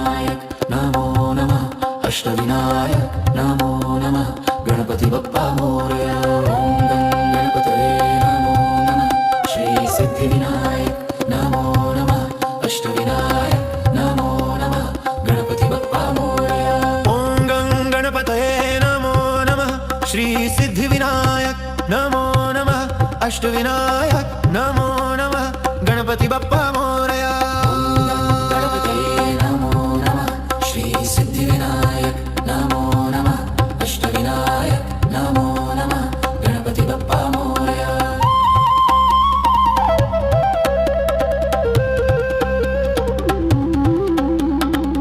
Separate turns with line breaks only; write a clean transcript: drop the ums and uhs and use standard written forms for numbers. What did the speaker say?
सिद्धिविनायक नमो नमः अष्टविनायक नमो नमः गणपति बप्पा मोरया ओम गणपतये नमो नमः श्री सिद्धिविनायक नमो नमः अष्टविनायक नमो नमः गणपति बप्पा मोरया
ओम गणपतये नमो नमः श्री सिद्धिविनायक नमो नमः अष्टविनायक